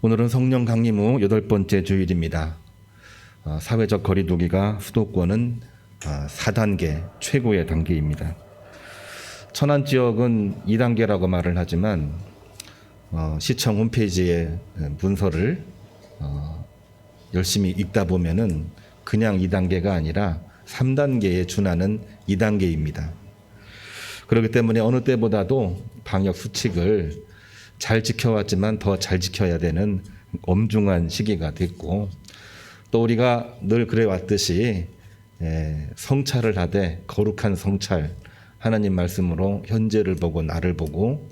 오늘은 성령 강림 후 8번째 주일입니다. 사회적 거리두기가 수도권은 4단계 최고의 단계입니다. 천안 지역은 2단계라고 말을 하지만 시청 홈페이지의 문서를 열심히 읽다 보면은 그냥 2단계가 아니라 3단계에 준하는 2단계입니다. 그렇기 때문에 어느 때보다도 방역 수칙을 잘 지켜왔지만 더 잘 지켜야 되는 엄중한 시기가 됐고, 또 우리가 늘 그래왔듯이 성찰을 하되 거룩한 성찰, 하나님 말씀으로 현재를 보고 나를 보고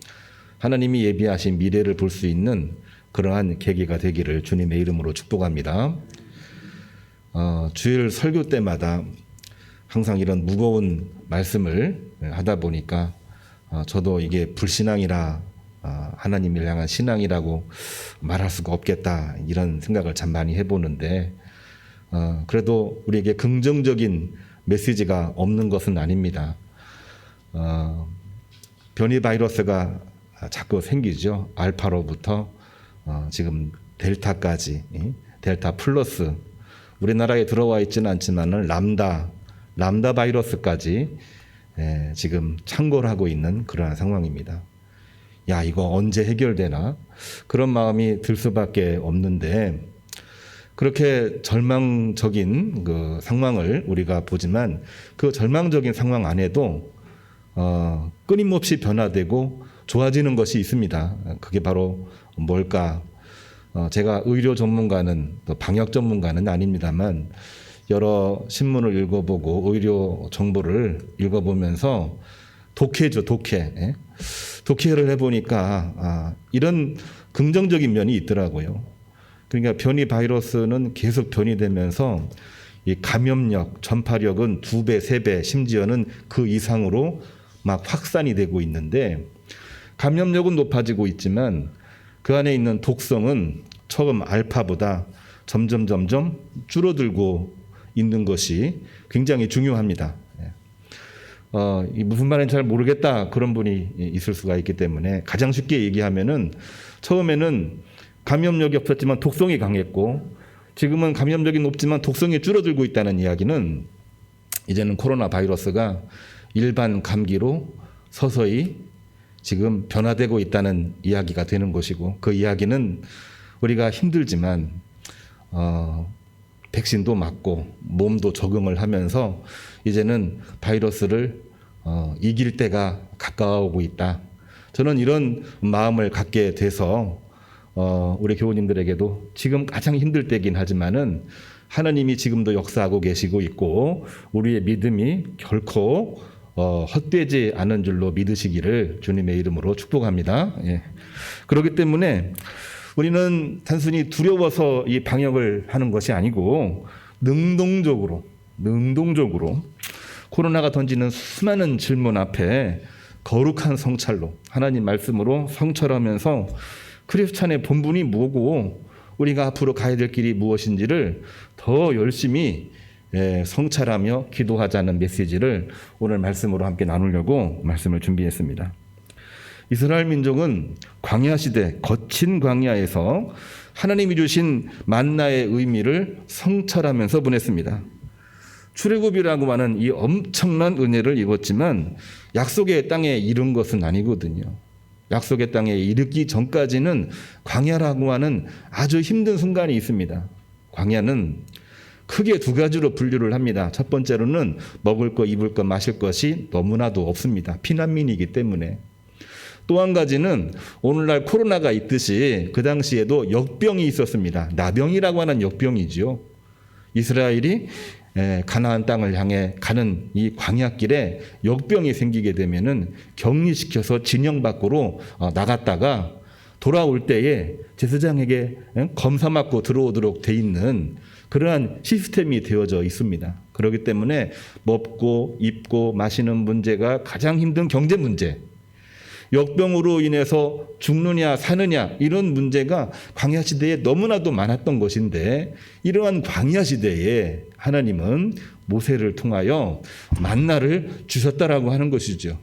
하나님이 예비하신 미래를 볼 수 있는 그러한 계기가 되기를 주님의 이름으로 축복합니다. 주일 설교 때마다 항상 이런 무거운 말씀을 하다 보니까 저도 이게 불신앙이라 하나님을 향한 신앙이라고 말할 수가 없겠다, 이런 생각을 참 많이 해보는데, 그래도 우리에게 긍정적인 메시지가 없는 것은 아닙니다. 변이 바이러스가 자꾸 생기죠. 알파로부터 지금 델타까지, 델타 플러스, 우리나라에 들어와 있지는 않지만은 람다 바이러스까지 지금 창궐 하고 있는 그러한 상황입니다. 야, 이거 언제 해결되나? 그런 마음이 들 수밖에 없는데, 그렇게 절망적인 그 상황을 우리가 보지만 그 절망적인 상황 안에도 끊임없이 변화되고 좋아지는 것이 있습니다. 그게 바로 뭘까? 제가 의료 전문가는, 또 방역 전문가는 아닙니다만 여러 신문을 읽어보고 의료 정보를 읽어보면서 독해죠, 독해. 독해를 해보니까 이런 긍정적인 면이 있더라고요. 그러니까 변이 바이러스는 계속 변이되면서 이 감염력, 전파력은 2배, 3배, 심지어는 그 이상으로 막 확산이 되고 있는데, 감염력은 높아지고 있지만 그 안에 있는 독성은 처음 알파보다 점점 줄어들고 있는 것이 굉장히 중요합니다. 무슨 말인지 잘 모르겠다, 그런 분이 있을 수가 있기 때문에 가장 쉽게 얘기하면은, 처음에는 감염력이 없었지만 독성이 강했고 지금은 감염력이 높지만 독성이 줄어들고 있다는 이야기는, 이제는 코로나 바이러스가 일반 감기로 서서히 지금 변화되고 있다는 이야기가 되는 것이고, 그 이야기는 우리가 힘들지만 백신도 맞고 몸도 적응을 하면서 이제는 바이러스를 이길 때가 가까워오고 있다. 저는 이런 마음을 갖게 돼서 우리 교우님들에게도 지금 가장 힘들 때긴 하지만은 하나님이 지금도 역사하고 계시고 있고 우리의 믿음이 결코 헛되지 않은 줄로 믿으시기를 주님의 이름으로 축복합니다. 예. 그렇기 때문에 우리는 단순히 두려워서 이 방역을 하는 것이 아니고 능동적으로 코로나가 던지는 수많은 질문 앞에 거룩한 성찰로, 하나님 말씀으로 성찰하면서 크리스찬의 본분이 뭐고 우리가 앞으로 가야 될 길이 무엇인지를 더 열심히 성찰하며 기도하자는 메시지를 오늘 말씀으로 함께 나누려고 말씀을 준비했습니다. 이스라엘 민족은 광야 시대, 거친 광야에서 하나님이 주신 만나의 의미를 성찰하면서 보냈습니다. 출애굽이라고 하는 이 엄청난 은혜를 입었지만 약속의 땅에 이른 것은 아니거든요. 약속의 땅에 이르기 전까지는 광야라고 하는 아주 힘든 순간이 있습니다. 광야는 크게 2가지로 분류를 합니다. 첫 번째로는 먹을 것, 입을 것, 마실 것이 너무나도 없습니다. 피난민이기 때문에. 또 한 가지는 오늘날 코로나가 있듯이 그 당시에도 역병이 있었습니다. 나병이라고 하는 역병이죠. 이스라엘이 가나안 땅을 향해 가는 이 광야길에 역병이 생기게 되면은 격리시켜서 진영 밖으로 나갔다가 돌아올 때에 제사장에게 검사 맞고 들어오도록 돼 있는 그러한 시스템이 되어져 있습니다. 그렇기 때문에 먹고 입고 마시는 문제가 가장 힘든 경제 문제, 역병으로 인해서 죽느냐 사느냐, 이런 문제가 광야 시대에 너무나도 많았던 것인데, 이러한 광야 시대에 하나님은 모세를 통하여 만나를 주셨다라고 하는 것이죠.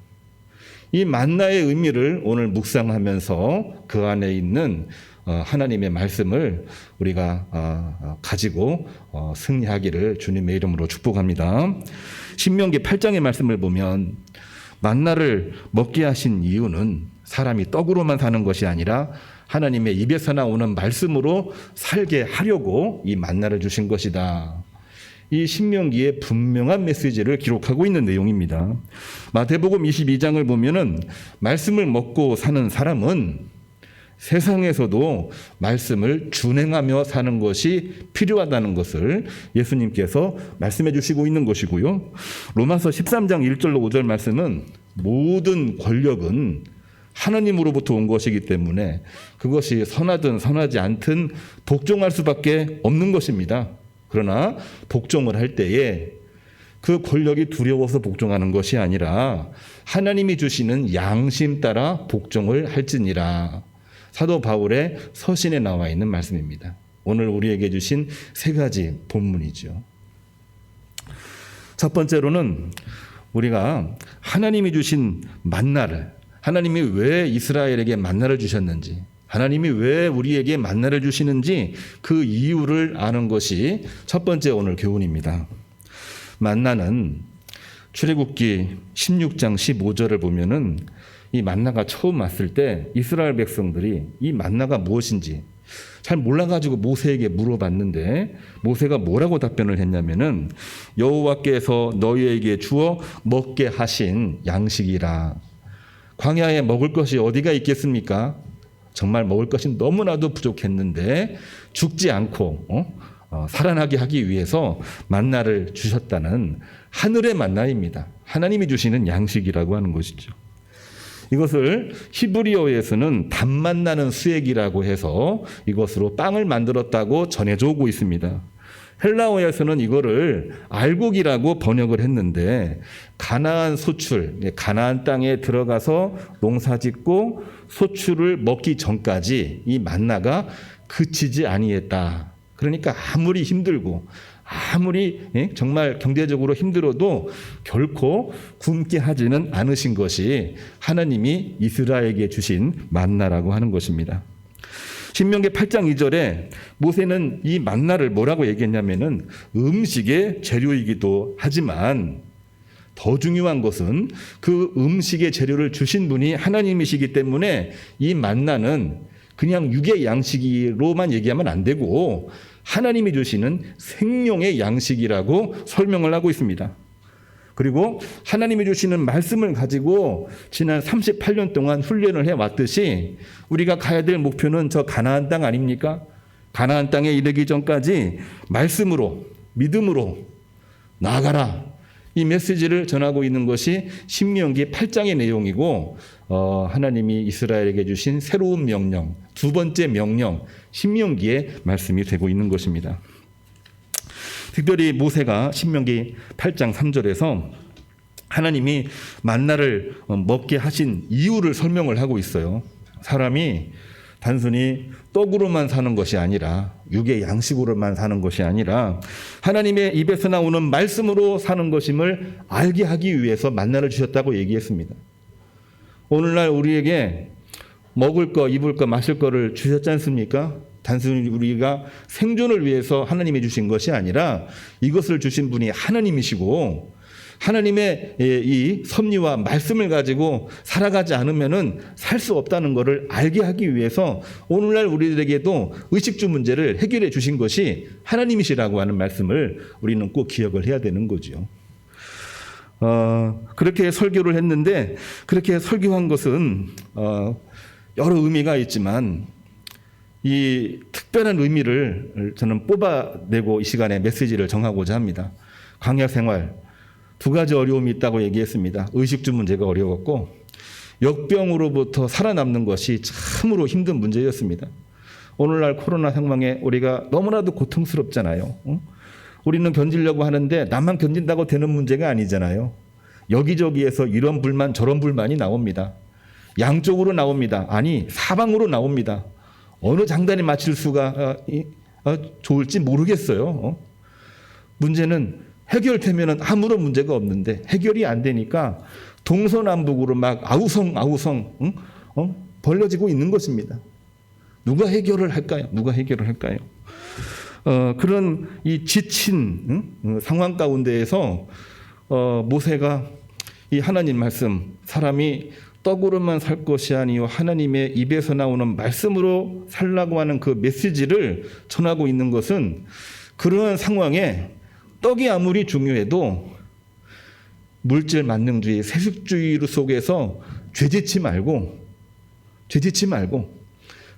이 만나의 의미를 오늘 묵상하면서 그 안에 있는 하나님의 말씀을 우리가 가지고 승리하기를 주님의 이름으로 축복합니다. 신명기 8장의 말씀을 보면 만나를 먹게 하신 이유는 사람이 떡으로만 사는 것이 아니라 하나님의 입에서 나오는 말씀으로 살게 하려고 이 만나를 주신 것이다. 이 신명기의 분명한 메시지를 기록하고 있는 내용입니다. 마태복음 22장을 보면은 말씀을 먹고 사는 사람은 세상에서도 말씀을 준행하며 사는 것이 필요하다는 것을 예수님께서 말씀해 주시고 있는 것이고요. 로마서 13장 1절로 5절 말씀은 모든 권력은 하나님으로부터 온 것이기 때문에 그것이 선하든 선하지 않든 복종할 수밖에 없는 것입니다. 그러나 복종을 할 때에 그 권력이 두려워서 복종하는 것이 아니라 하나님이 주시는 양심 따라 복종을 할지니라. 사도 바울의 서신에 나와 있는 말씀입니다. 오늘 우리에게 주신 세 가지 본문이죠. 첫 번째로는 우리가 하나님이 주신 만나를, 하나님이 왜 이스라엘에게 만나를 주셨는지, 하나님이 왜 우리에게 만나를 주시는지 그 이유를 아는 것이 첫 번째 오늘 교훈입니다. 만나는 출애굽기 16장 15절을 보면은 이 만나가 처음 왔을 때 이스라엘 백성들이 이 만나가 무엇인지 잘 몰라가지고 모세에게 물어봤는데 모세가 뭐라고 답변을 했냐면은 여호와께서 너희에게 주어 먹게 하신 양식이라. 광야에 먹을 것이 어디가 있겠습니까? 정말 먹을 것이 너무나도 부족했는데 죽지 않고 살아나게 하기 위해서 만나를 주셨다는 하늘의 만나입니다. 하나님이 주시는 양식이라고 하는 것이죠. 이것을 히브리어에서는 단맛나는 수액이라고 해서 이것으로 빵을 만들었다고 전해져 오고 있습니다. 헬라어에서는 이거를 알곡이라고 번역을 했는데 가나안 소출, 가나안 땅에 들어가서 농사짓고 소출을 먹기 전까지 이 만나가 그치지 아니했다. 그러니까 아무리 힘들고 아무리 정말 경제적으로 힘들어도 결코 굶게 하지는 않으신 것이 하나님이 이스라엘에게 주신 만나라고 하는 것입니다. 신명기 8장 2절에 모세는 이 만나를 뭐라고 얘기했냐면은 음식의 재료이기도 하지만 더 중요한 것은 그 음식의 재료를 주신 분이 하나님이시기 때문에 이 만나는 그냥 육의 양식으로만 얘기하면 안 되고 하나님이 주시는 생명의 양식이라고 설명을 하고 있습니다. 그리고 하나님이 주시는 말씀을 가지고 지난 38년 동안 훈련을 해왔듯이 우리가 가야 될 목표는 저 가나안 땅 아닙니까? 가나안 땅에 이르기 전까지 말씀으로, 믿음으로 나아가라. 이 메시지를 전하고 있는 것이 신명기 8장의 내용이고 하나님이 이스라엘에게 주신 새로운 명령, 두 번째 명령, 신명기의 말씀이 되고 있는 것입니다. 특별히 모세가 신명기 8장 3절에서 하나님이 만나를 먹게 하신 이유를 설명을 하고 있어요. 사람이 단순히 떡으로만 사는 것이 아니라 육의 양식으로만 사는 것이 아니라 하나님의 입에서 나오는 말씀으로 사는 것임을 알게 하기 위해서 만나를 주셨다고 얘기했습니다. 오늘날 우리에게 먹을 거, 입을 거, 마실 거를 주셨지 않습니까? 단순히 우리가 생존을 위해서 하나님이 주신 것이 아니라 이것을 주신 분이 하나님이시고 하나님의 이 섭리와 말씀을 가지고 살아가지 않으면은 살 수 없다는 것을 알게 하기 위해서 오늘날 우리들에게도 의식주 문제를 해결해 주신 것이 하나님이시라고 하는 말씀을 우리는 꼭 기억을 해야 되는 거죠. 그렇게 설교를 했는데 그렇게 설교한 것은 여러 의미가 있지만 이 특별한 의미를 저는 뽑아내고 이 시간에 메시지를 정하고자 합니다. 광야 생활 두 가지 어려움이 있다고 얘기했습니다. 의식주 문제가 어려웠고 역병으로부터 살아남는 것이 참으로 힘든 문제였습니다. 오늘날 코로나 상황에 우리가 너무나도 고통스럽잖아요. 우리는 견디려고 하는데 나만 견딘다고 되는 문제가 아니잖아요. 여기저기에서 이런 불만 저런 불만이 나옵니다. 양쪽으로 나옵니다. 아니 사방으로 나옵니다. 어느 장단에 맞출 수가 좋을지 모르겠어요. 문제는 해결되면 아무런 문제가 없는데 해결이 안 되니까 동서남북으로 막 아우성 벌려지고 있는 것입니다. 누가 해결을 할까요? 누가 해결을 할까요? 그런 이 지친 상황 가운데에서 모세가 이 하나님 말씀, 사람이 떡으로만 살 것이 아니요 하나님의 입에서 나오는 말씀으로 살라고 하는 그 메시지를 전하고 있는 것은, 그러한 상황에 떡이 아무리 중요해도 물질 만능주의, 세속주의 속에서 죄짓지 말고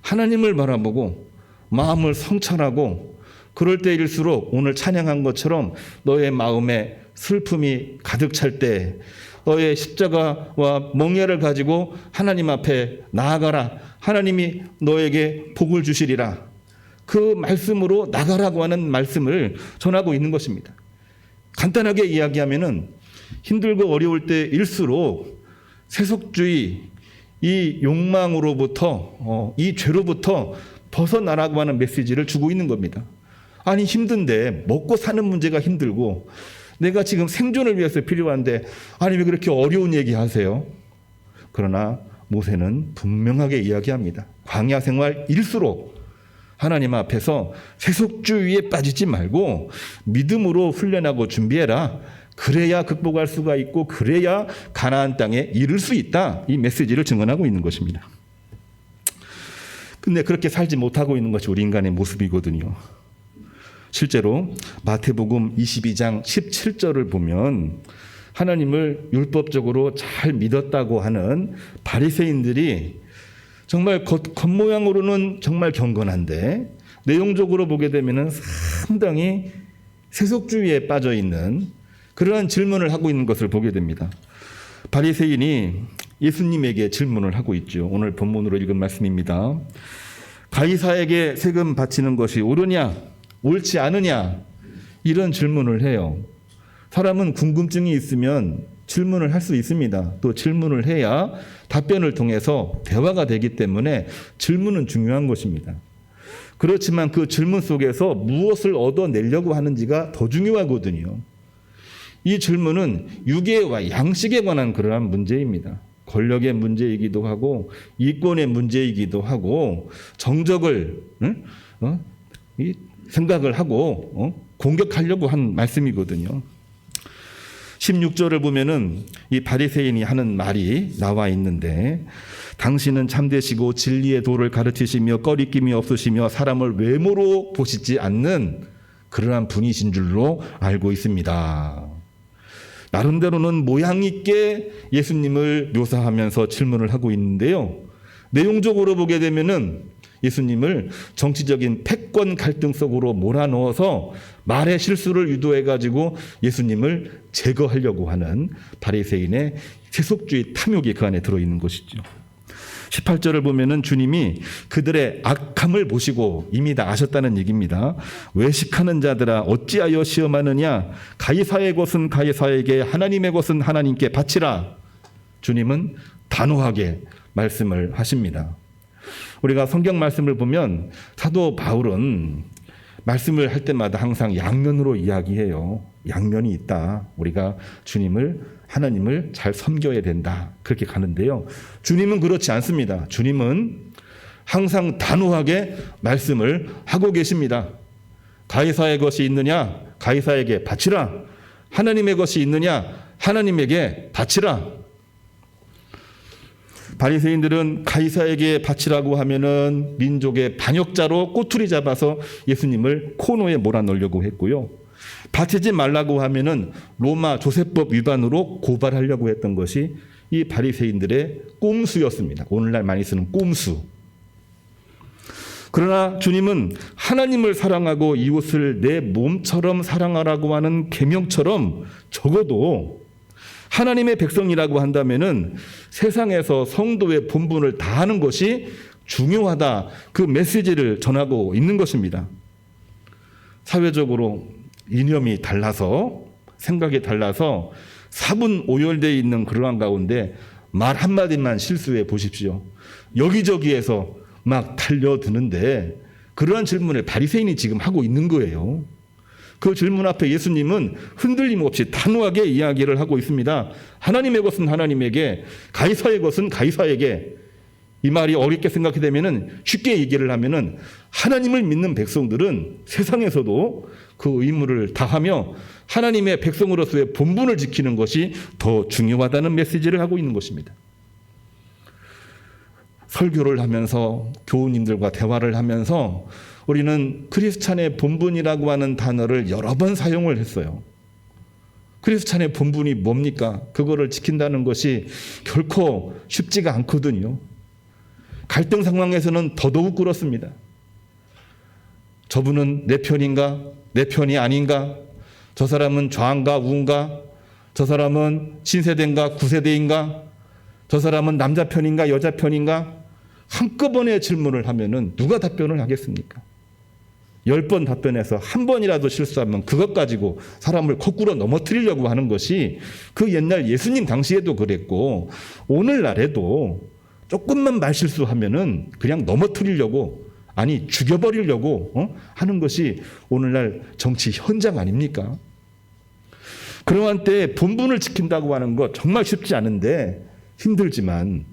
하나님을 바라보고 마음을 성찰하고, 그럴 때일수록 오늘 찬양한 것처럼 너의 마음에 슬픔이 가득 찰 때 너의 십자가와 멍에를 가지고 하나님 앞에 나아가라. 하나님이 너에게 복을 주시리라. 그 말씀으로 나가라고 하는 말씀을 전하고 있는 것입니다. 간단하게 이야기하면은 힘들고 어려울 때일수록 세속주의, 이 욕망으로부터 이 죄로부터 벗어나라고 하는 메시지를 주고 있는 겁니다. 아니 힘든데, 먹고 사는 문제가 힘들고 내가 지금 생존을 위해서 필요한데 아니 왜 그렇게 어려운 얘기하세요? 그러나 모세는 분명하게 이야기합니다. 광야 생활일수록 하나님 앞에서 세속주의에 빠지지 말고 믿음으로 훈련하고 준비해라. 그래야 극복할 수가 있고 그래야 가나안 땅에 이를 수 있다. 이 메시지를 증언하고 있는 것입니다. 근데 그렇게 살지 못하고 있는 것이 우리 인간의 모습이거든요. 실제로 마태복음 22장 17절을 보면 하나님을 율법적으로 잘 믿었다고 하는 바리새인들이 정말 겉모양으로는 정말 경건한데 내용적으로 보게 되면 상당히 세속주의에 빠져 있는 그러한 질문을 하고 있는 것을 보게 됩니다. 바리새인이 예수님에게 질문을 하고 있죠. 오늘 본문으로 읽은 말씀입니다. 가이사에게 세금 바치는 것이 옳으냐 옳지 않으냐, 이런 질문을 해요. 사람은 궁금증이 있으면 질문을 할 수 있습니다. 또 질문을 해야 답변을 통해서 대화가 되기 때문에 질문은 중요한 것입니다. 그렇지만 그 질문 속에서 무엇을 얻어내려고 하는지가 더 중요하거든요. 이 질문은 유계와 양식에 관한 그러한 문제입니다. 권력의 문제이기도 하고 이권의 문제이기도 하고 정적을 생각을 하고 공격하려고 한 말씀이거든요. 16절을 보면은 이 바리새인이 하는 말이 나와 있는데, 당신은 참되시고 진리의 도를 가르치시며 꺼리낌이 없으시며 사람을 외모로 보시지 않는 그러한 분이신 줄로 알고 있습니다. 나름대로는 모양 있게 예수님을 묘사하면서 질문을 하고 있는데요. 내용적으로 보게 되면은 예수님을 정치적인 패권 갈등 속으로 몰아넣어서 말의 실수를 유도해가지고 예수님을 제거하려고 하는 바리새인의 세속주의 탐욕이 그 안에 들어있는 것이죠. 18절을 보면은 주님이 그들의 악함을 보시고 이미 다 아셨다는 얘기입니다. 외식하는 자들아 어찌하여 시험하느냐, 가이사의 것은 가이사에게 하나님의 것은 하나님께 바치라. 주님은 단호하게 말씀을 하십니다. 우리가 성경 말씀을 보면 사도 바울은 말씀을 할 때마다 항상 양면으로 이야기해요. 양면이 있다. 우리가 주님을, 하나님을 잘 섬겨야 된다. 그렇게 가는데요. 주님은 그렇지 않습니다. 주님은 항상 단호하게 말씀을 하고 계십니다. 가이사의 것이 있느냐? 가이사에게 바치라. 하나님의 것이 있느냐? 하나님에게 바치라. 바리새인들은 가이사에게 바치라고 하면은 민족의 반역자로 꼬투리 잡아서 예수님을 코너에 몰아넣으려고 했고요. 바치지 말라고 하면은 로마 조세법 위반으로 고발하려고 했던 것이 이 바리새인들의 꼼수였습니다. 오늘날 많이 쓰는 꼼수. 그러나 주님은 하나님을 사랑하고 이웃을 내 몸처럼 사랑하라고 하는 계명처럼 적어도 하나님의 백성이라고 한다면은 세상에서 성도의 본분을 다하는 것이 중요하다. 그 메시지를 전하고 있는 것입니다. 사회적으로 이념이 달라서, 생각이 달라서 사분오열되어 있는 그러한 가운데 말 한마디만 실수해 보십시오. 여기저기에서 막 달려드는데 그러한 질문을 바리새인이 지금 하고 있는 거예요. 그 질문 앞에 예수님은 흔들림 없이 단호하게 이야기를 하고 있습니다. 하나님의 것은 하나님에게, 가이사의 것은 가이사에게. 이 말이 어렵게 생각이 되면은, 쉽게 얘기를 하면은, 하나님을 믿는 백성들은 세상에서도 그 의무를 다하며 하나님의 백성으로서의 본분을 지키는 것이 더 중요하다는 메시지를 하고 있는 것입니다. 설교를 하면서, 교우님들과 대화를 하면서 우리는 크리스찬의 본분이라고 하는 단어를 여러 번 사용을 했어요. 크리스찬의 본분이 뭡니까? 그거를 지킨다는 것이 결코 쉽지가 않거든요. 갈등 상황에서는 더더욱 그렇습니다. 저분은 내 편인가? 내 편이 아닌가? 저 사람은 좌인가 우인가? 저 사람은 신세대인가 구세대인가? 저 사람은 남자 편인가 여자 편인가? 한꺼번에 질문을 하면은 누가 답변을 하겠습니까? 10번 답변해서 한 번이라도 실수하면 그것 가지고 사람을 거꾸로 넘어뜨리려고 하는 것이 그 옛날 예수님 당시에도 그랬고 오늘날에도 조금만 말실수하면은 그냥 넘어뜨리려고, 아니 죽여버리려고 하는 것이 오늘날 정치 현장 아닙니까? 그러한 때에 본분을 지킨다고 하는 것 정말 쉽지 않은데 힘들지만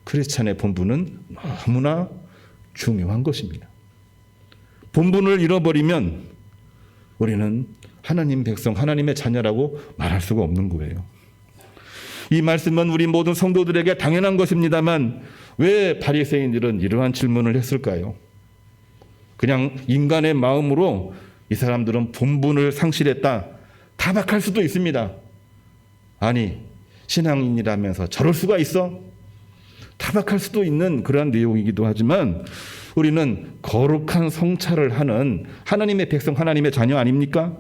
크리스찬의 본분은 너무나 중요한 것입니다. 본분을 잃어버리면 우리는 하나님 백성, 하나님의 자녀라고 말할 수가 없는 거예요. 이 말씀은 우리 모든 성도들에게 당연한 것입니다만 왜 바리새인들은 이러한 질문을 했을까요? 그냥 인간의 마음으로 이 사람들은 본분을 상실했다, 타박할 수도 있습니다. 아니, 신앙인이라면서 저럴 수가 있어? 타박할 수도 있는 그러한 내용이기도 하지만 우리는 거룩한 성찰을 하는 하나님의 백성, 하나님의 자녀 아닙니까?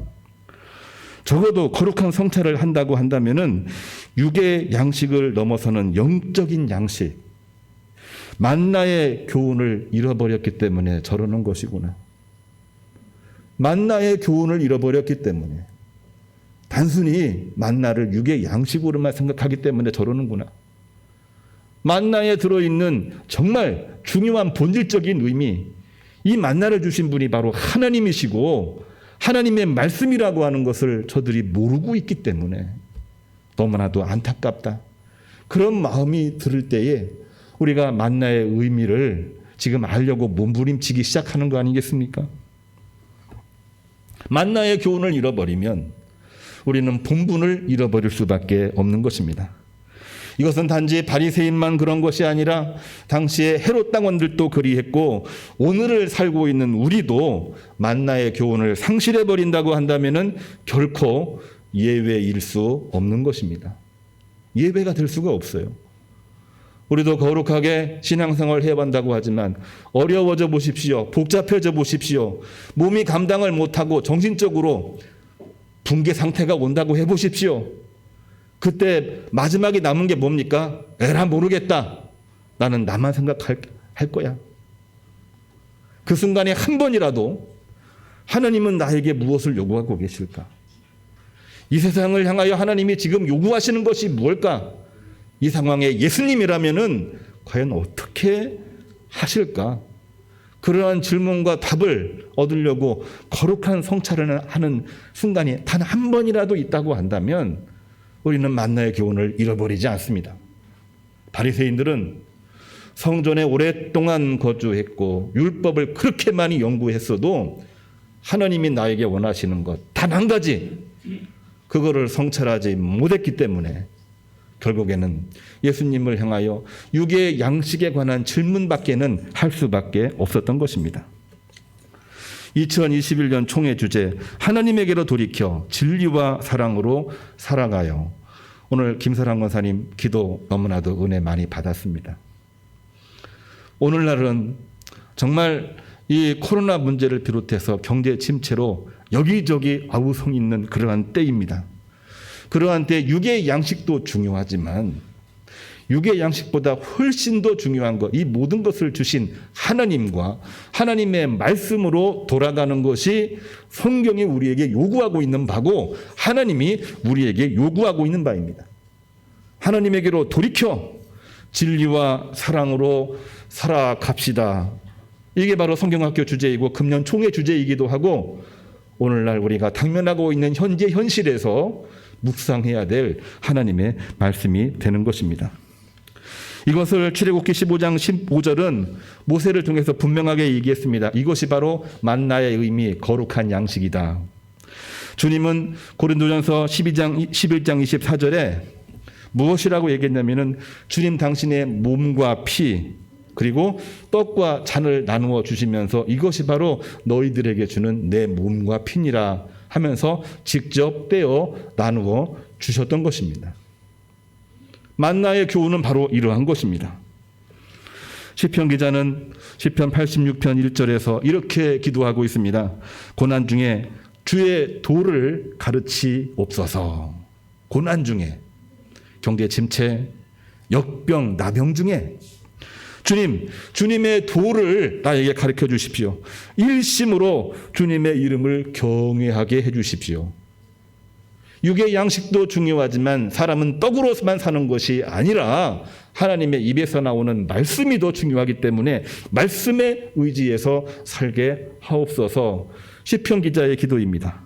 적어도 거룩한 성찰을 한다고 한다면은 육의 양식을 넘어서는 영적인 양식, 만나의 교훈을 잃어버렸기 때문에 저러는 것이구나. 만나의 교훈을 잃어버렸기 때문에, 단순히 만나를 육의 양식으로만 생각하기 때문에 저러는구나. 만나에 들어있는 정말 중요한 본질적인 의미, 이 만나를 주신 분이 바로 하나님이시고 하나님의 말씀이라고 하는 것을 저들이 모르고 있기 때문에 너무나도 안타깝다. 그런 마음이 들을 때에 우리가 만나의 의미를 지금 알려고 몸부림치기 시작하는 거 아니겠습니까? 만나의 교훈을 잃어버리면 우리는 본분을 잃어버릴 수밖에 없는 것입니다. 이것은 단지 바리새인만 그런 것이 아니라 당시에 헤롯 당원들도 그리했고 오늘을 살고 있는 우리도 만나의 교훈을 상실해 버린다고 한다면은 결코 예외일 수 없는 것입니다. 예외가 될 수가 없어요. 우리도 거룩하게 신앙생활을 해본다고 하지만 어려워져 보십시오. 복잡해져 보십시오. 몸이 감당을 못하고 정신적으로 붕괴 상태가 온다고 해보십시오. 그때 마지막에 남은 게 뭡니까? 에라 모르겠다. 나는 나만 생각할 거야. 그 순간에 한 번이라도 하나님은 나에게 무엇을 요구하고 계실까? 이 세상을 향하여 하나님이 지금 요구하시는 것이 무엇일까? 이 상황에 예수님이라면은 과연 어떻게 하실까? 그러한 질문과 답을 얻으려고 거룩한 성찰을 하는 순간이 단 한 번이라도 있다고 한다면 우리는 만나의 교훈을 잃어버리지 않습니다. 바리새인들은 성전에 오랫동안 거주했고 율법을 그렇게 많이 연구했어도 하나님이 나에게 원하시는 것 단 한 가지, 그거를 성찰하지 못했기 때문에 결국에는 예수님을 향하여 육의 양식에 관한 질문밖에는 할 수밖에 없었던 것입니다. 2021년 총회 주제, 하나님에게로 돌이켜 진리와 사랑으로 살아가요. 오늘 김설환 권사님 기도 너무나도 은혜 많이 받았습니다. 오늘날은 정말 이 코로나 문제를 비롯해서 경제 침체로 여기저기 아우성 있는 그러한 때입니다. 그러한 때 육의 양식도 중요하지만 육의 양식보다 훨씬 더 중요한 것, 이 모든 것을 주신 하나님과 하나님의 말씀으로 돌아가는 것이 성경이 우리에게 요구하고 있는 바고 하나님이 우리에게 요구하고 있는 바입니다. 하나님에게로 돌이켜 진리와 사랑으로 살아갑시다. 이게 바로 성경학교 주제이고 금년 총회 주제이기도 하고 오늘날 우리가 당면하고 있는 현재 현실에서 묵상해야 될 하나님의 말씀이 되는 것입니다. 이것을 출애굽기 15장 15절은 모세를 통해서 분명하게 얘기했습니다. 이것이 바로 만나의 의미, 거룩한 양식이다. 주님은 고린도전서 11장 24절에 무엇이라고 얘기했냐면은 주님 당신의 몸과 피 그리고 떡과 잔을 나누어 주시면서 이것이 바로 너희들에게 주는 내 몸과 피니라 하면서 직접 떼어 나누어 주셨던 것입니다. 만나의 교훈은 바로 이러한 것입니다. 시편 기자는 시편 86편 1절에서 이렇게 기도하고 있습니다. 고난 중에 주의 도를 가르치옵소서. 고난 중에, 경제 침체, 역병, 나병 중에 주님의 도를 나에게 가르쳐 주십시오. 일심으로 주님의 이름을 경외하게 해 주십시오. 육의 양식도 중요하지만 사람은 떡으로만 사는 것이 아니라 하나님의 입에서 나오는 말씀이 더 중요하기 때문에 말씀에 의지해서 살게 하옵소서. 시편 기자의 기도입니다.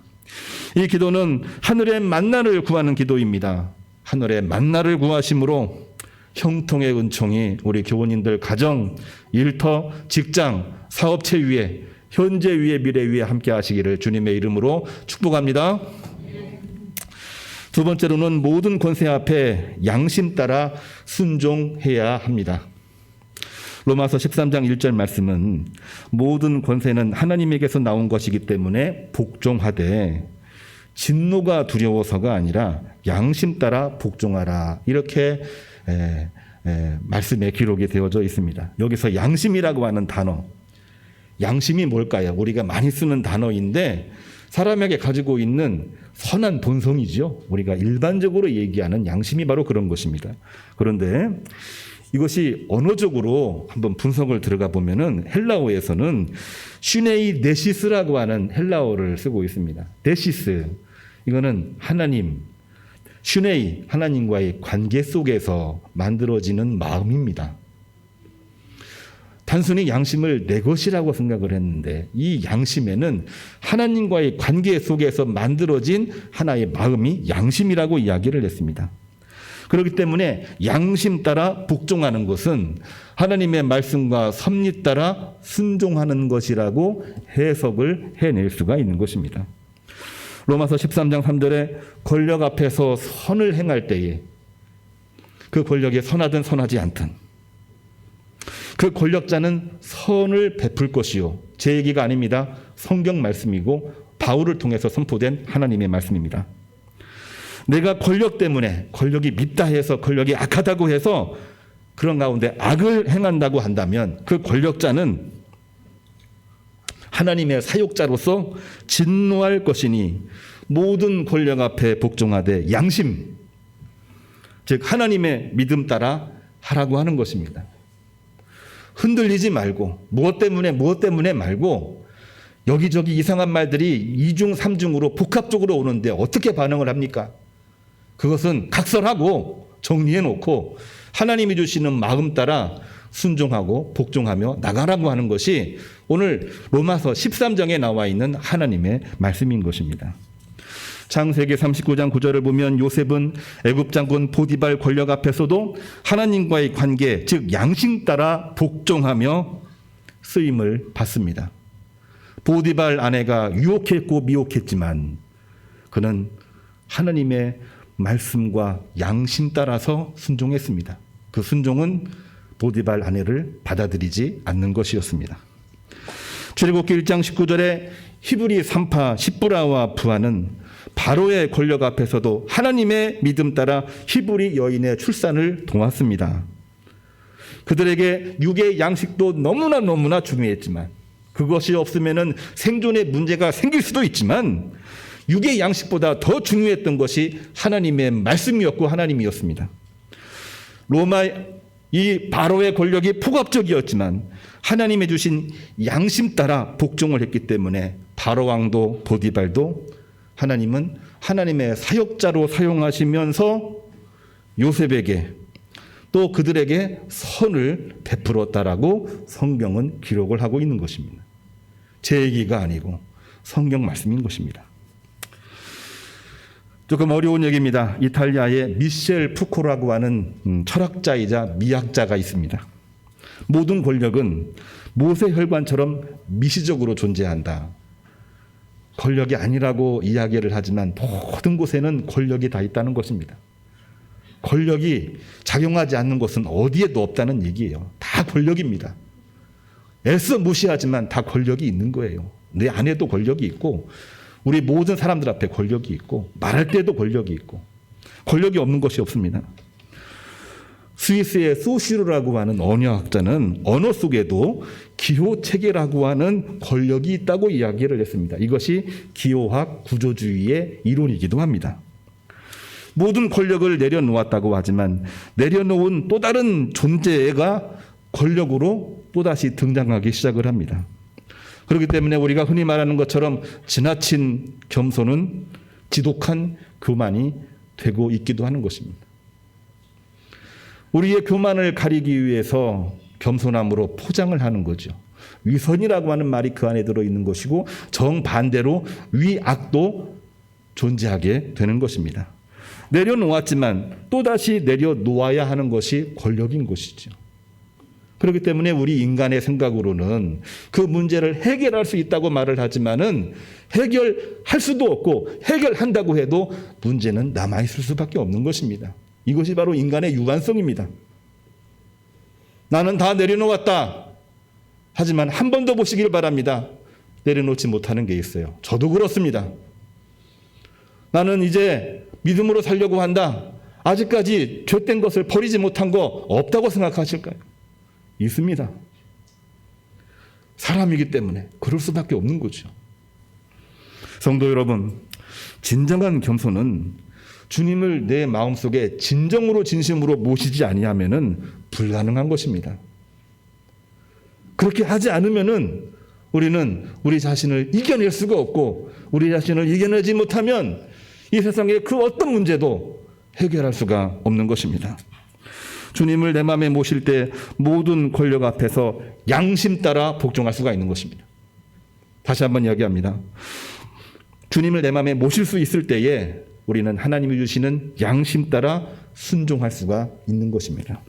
이 기도는 하늘의 만나를 구하는 기도입니다. 하늘의 만나를 구하심으로 형통의 은총이 우리 교원님들 가정, 일터, 직장, 사업체 위에, 현재 위에, 미래 위에 함께 하시기를 주님의 이름으로 축복합니다. 두 번째로는 모든 권세 앞에 양심 따라 순종해야 합니다. 로마서 13장 1절 말씀은 모든 권세는 하나님에게서 나온 것이기 때문에 복종하되 진노가 두려워서가 아니라 양심 따라 복종하라. 이렇게 말씀에 기록이 되어져 있습니다. 여기서 양심이라고 하는 단어, 양심이 뭘까요? 우리가 많이 쓰는 단어인데 사람에게 가지고 있는 선한 본성이죠. 우리가 일반적으로 얘기하는 양심이 바로 그런 것입니다. 그런데 이것이 언어적으로 한번 분석을 들어가 보면은 헬라어에서는 슈네이 네시스라고 하는 헬라어를 쓰고 있습니다. 네시스, 이거는 하나님, 슈네이, 하나님과의 관계 속에서 만들어지는 마음입니다. 단순히 양심을 내 것이라고 생각을 했는데 이 양심에는 하나님과의 관계 속에서 만들어진 하나의 마음이 양심이라고 이야기를 했습니다. 그렇기 때문에 양심 따라 복종하는 것은 하나님의 말씀과 섭리 따라 순종하는 것이라고 해석을 해낼 수가 있는 것입니다. 로마서 13장 3절에 권력 앞에서 선을 행할 때에 그 권력이 선하든 선하지 않든 그 권력자는 선을 베풀 것이요. 제 얘기가 아닙니다. 성경 말씀이고 바울을 통해서 선포된 하나님의 말씀입니다. 내가 권력 때문에 권력이 밉다 해서 권력이 악하다고 해서 그런 가운데 악을 행한다고 한다면 그 권력자는 하나님의 사역자로서 진노할 것이니 모든 권력 앞에 복종하되 양심, 즉 하나님의 믿음 따라 하라고 하는 것입니다. 흔들리지 말고 무엇 때문에 말고 여기저기 이상한 말들이 이중 삼중으로 복합적으로 오는데 어떻게 반응을 합니까? 그것은 각설하고 정리해 놓고 하나님이 주시는 마음 따라 순종하고 복종하며 나가라고 하는 것이 오늘 로마서 13장에 나와 있는 하나님의 말씀인 것입니다. 창세기 39장 9절을 보면 요셉은 애굽 장군 보디발 권력 앞에서도 하나님과의 관계, 즉 양심 따라 복종하며 쓰임을 받습니다. 보디발 아내가 유혹했고 미혹했지만 그는 하나님의 말씀과 양심 따라서 순종했습니다. 그 순종은 보디발 아내를 받아들이지 않는 것이었습니다. 출애굽기 1장 19절에 히브리 산파 십부라와 부하는 바로의 권력 앞에서도 하나님의 믿음 따라 히브리 여인의 출산을 도왔습니다. 그들에게 육의 양식도 너무나 중요했지만 그것이 없으면 생존에 문제가 생길 수도 있지만 육의 양식보다 더 중요했던 것이 하나님의 말씀이었고 하나님이었습니다. 로마 이 바로의 권력이 폭압적이었지만 하나님이 주신 양심 따라 복종을 했기 때문에 바로 왕도 보디발도 하나님은 하나님의 사역자로 사용하시면서 요셉에게 또 그들에게 선을 베풀었다라고 성경은 기록을 하고 있는 것입니다. 제 얘기가 아니고 성경 말씀인 것입니다. 조금 어려운 얘기입니다. 이탈리아의 미셸 푸코라고 하는 철학자이자 미학자가 있습니다. 모든 권력은 모세 혈관처럼 미시적으로 존재한다. 권력이 아니라고 이야기를 하지만 모든 곳에는 권력이 다 있다는 것입니다. 권력이 작용하지 않는 곳은 어디에도 없다는 얘기예요. 다 권력입니다. 애써 무시하지만 다 권력이 있는 거예요. 내 안에도 권력이 있고 우리 모든 사람들 앞에 권력이 있고 말할 때도 권력이 있고 권력이 없는 것이 없습니다. 스위스의 소시르라고 하는 언어학자는 언어 속에도 기호체계라고 하는 권력이 있다고 이야기를 했습니다. 이것이 기호학 구조주의의 이론이기도 합니다. 모든 권력을 내려놓았다고 하지만 내려놓은 또 다른 존재가 권력으로 또다시 등장하기 시작을 합니다. 그렇기 때문에 우리가 흔히 말하는 것처럼 지나친 겸손은 지독한 교만이 되고 있기도 하는 것입니다. 우리의 교만을 가리기 위해서 겸손함으로 포장을 하는 거죠. 위선이라고 하는 말이 그 안에 들어있는 것이고 정반대로 위악도 존재하게 되는 것입니다. 내려놓았지만 또다시 내려놓아야 하는 것이 권력인 것이죠. 그렇기 때문에 우리 인간의 생각으로는 그 문제를 해결할 수 있다고 말을 하지만은 해결할 수도 없고 해결한다고 해도 문제는 남아있을 수밖에 없는 것입니다. 이것이 바로 인간의 유한성입니다. 나는 다 내려놓았다. 하지만 한 번 더 보시길 바랍니다. 내려놓지 못하는 게 있어요. 저도 그렇습니다. 나는 이제 믿음으로 살려고 한다. 아직까지 죄된 것을 버리지 못한 거 없다고 생각하실까요? 있습니다. 사람이기 때문에 그럴 수밖에 없는 거죠. 성도 여러분, 진정한 겸손은 주님을 내 마음속에 진정으로 진심으로 모시지 아니하면은 불가능한 것입니다. 그렇게 하지 않으면은 우리는 우리 자신을 이겨낼 수가 없고 우리 자신을 이겨내지 못하면 이 세상의 그 어떤 문제도 해결할 수가 없는 것입니다. 주님을 내 마음에 모실 때 모든 권력 앞에서 양심 따라 복종할 수가 있는 것입니다. 다시 한번 이야기합니다. 주님을 내 마음에 모실 수 있을 때에 우리는 하나님이 주시는 양심 따라 순종할 수가 있는 것입니다.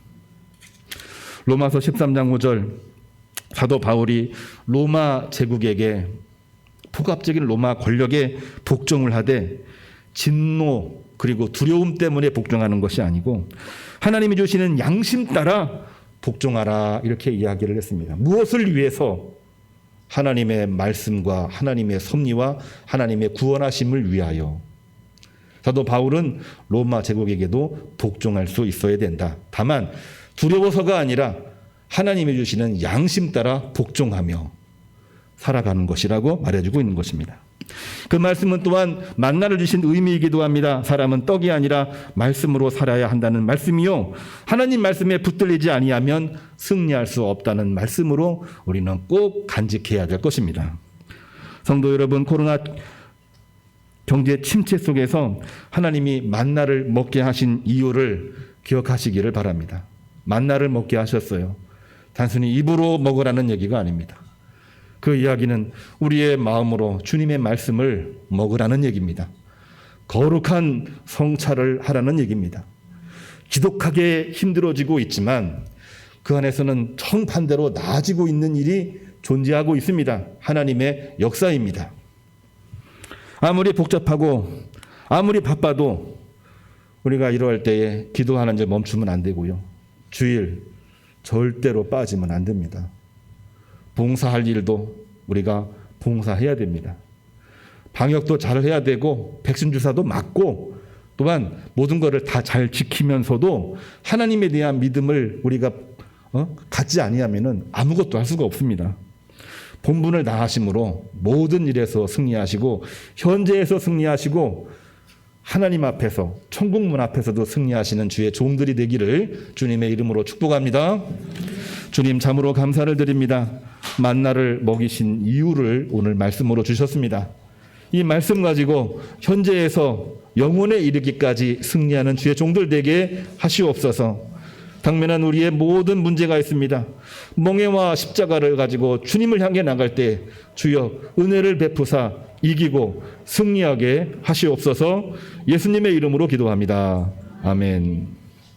로마서 13장 5절 사도 바울이 로마 제국에게 폭압적인 로마 권력에 복종을 하되 진노 그리고 두려움 때문에 복종하는 것이 아니고 하나님이 주시는 양심 따라 복종하라 이렇게 이야기를 했습니다. 무엇을 위해서? 하나님의 말씀과 하나님의 섭리와 하나님의 구원하심을 위하여. 사도 바울은 로마 제국에게도 복종할 수 있어야 된다. 다만 두려워서가 아니라 하나님이 주시는 양심 따라 복종하며 살아가는 것이라고 말해주고 있는 것입니다. 그 말씀은 또한 만나를 주신 의미이기도 합니다. 사람은 떡이 아니라 말씀으로 살아야 한다는 말씀이요, 하나님 말씀에 붙들리지 아니하면 승리할 수 없다는 말씀으로 우리는 꼭 간직해야 될 것입니다. 성도 여러분, 코로나 경제 침체 속에서 하나님이 만나를 먹게 하신 이유를 기억하시기를 바랍니다. 만나를 먹게 하셨어요. 단순히 입으로 먹으라는 얘기가 아닙니다. 그 이야기는 우리의 마음으로 주님의 말씀을 먹으라는 얘기입니다. 거룩한 성찰을 하라는 얘기입니다. 지독하게 힘들어지고 있지만 그 안에서는 정반대로 나아지고 있는 일이 존재하고 있습니다. 하나님의 역사입니다. 아무리 복잡하고 아무리 바빠도 우리가 이러할 때에 기도하는 데 멈추면 안 되고요. 주일 절대로 빠지면 안 됩니다. 봉사할 일도 우리가 봉사해야 됩니다. 방역도 잘 해야 되고 백신 주사도 맞고 또한 모든 것을 다 잘 지키면서도 하나님에 대한 믿음을 우리가 갖지 아니하면은 아무것도 할 수가 없습니다. 본분을 다하심으로 모든 일에서 승리하시고 현재에서 승리하시고 하나님 앞에서 천국문 앞에서도 승리하시는 주의 종들이 되기를 주님의 이름으로 축복합니다. 주님 참으로 감사를 드립니다. 만나를 먹이신 이유를 오늘 말씀으로 주셨습니다. 이 말씀 가지고 현재에서 영혼에 이르기까지 승리하는 주의 종들 되게 하시옵소서. 당면한 우리의 모든 문제가 있습니다. 멍에와 십자가를 가지고 주님을 향해 나갈 때 주여 은혜를 베푸사 이기고 승리하게 하시옵소서. 예수님의 이름으로 기도합니다. 아멘.